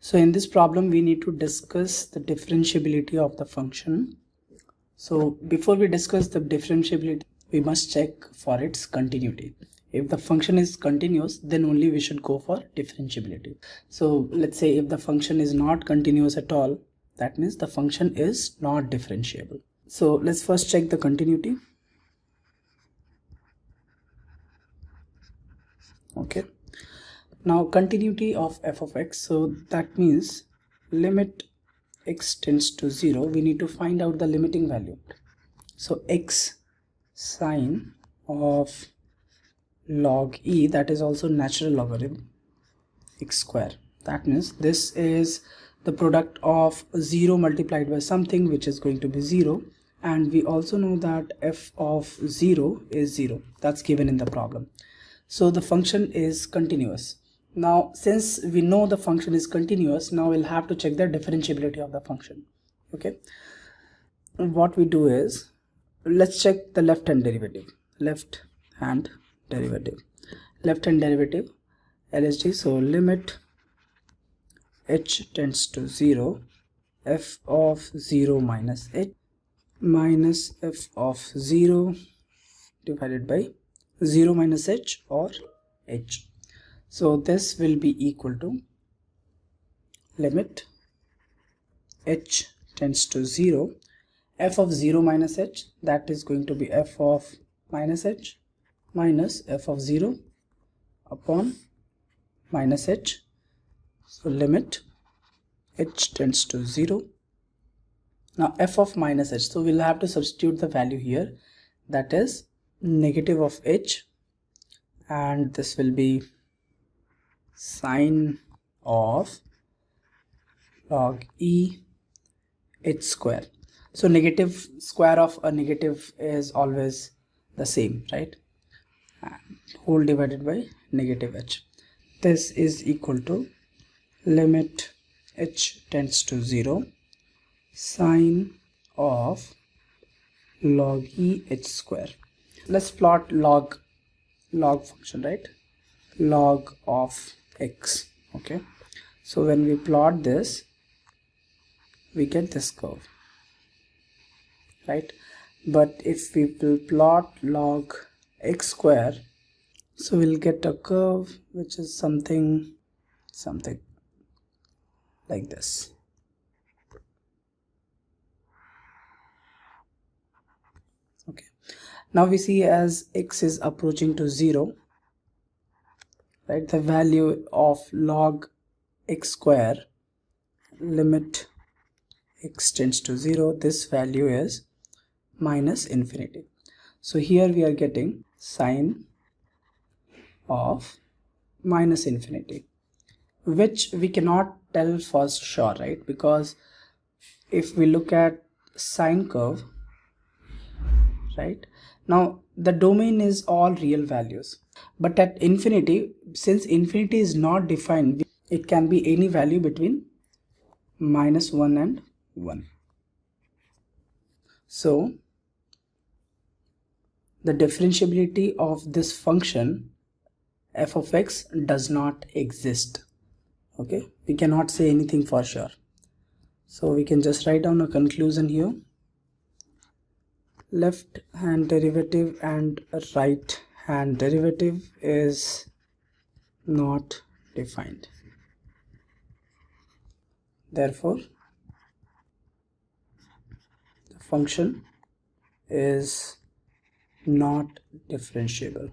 So in this problem we need to discuss the differentiability of the function. So before we discuss the differentiability, we must check for its continuity. If the function is continuous, then only we should go for differentiability. So let's say if the function is not continuous at all, that means the function is not differentiable. So let's first check the continuity. Okay, now continuity of f of x, so that means limit x tends to 0, we need to find out the limiting value. So x sine of log e, that is also natural logarithm x square. That means this is the product of 0 multiplied by something, which is going to be 0, and we also know that f of 0 is 0. That's given in the problem. So the function is continuous. Now since we know the function is continuous, now we'll have to check the differentiability of the function. Okay, what we do is, let's check the left hand derivative. Left hand derivative LHD. So limit h tends to 0, f of 0 minus h minus f of 0 divided by 0 minus h or h. So this will be equal to limit h tends to 0, f of 0 minus h, that is going to be f of minus h minus f of 0 upon minus h. So limit h tends to 0. Now f of minus h, so we'll have to substitute the value here, that is negative of h, and this will be sine of log e h square. So negative square of a negative is always the same, right? And whole divided by negative h. This is equal to limit h tends to 0, sine of log e h square. Let's plot log function, right? Log of x. Okay, so when we plot this, we get this curve, right? But if we will plot log x square, so we'll get a curve which is something like this. Okay, now we see as x is approaching to 0, right, the value of log x square, limit x tends to 0, this value is minus infinity. So here we are getting sine of minus infinity, which we cannot tell for sure, right? Because if we look at sine curve, right, now the domain is all real values, but at infinity, since infinity is not defined, it can be any value between minus 1 and 1. So the differentiability of this function f of x does not exist. Okay, we cannot say anything for sure, so we can just write down a conclusion here. Left hand derivative and right hand derivative is not defined, therefore the function is not differentiable.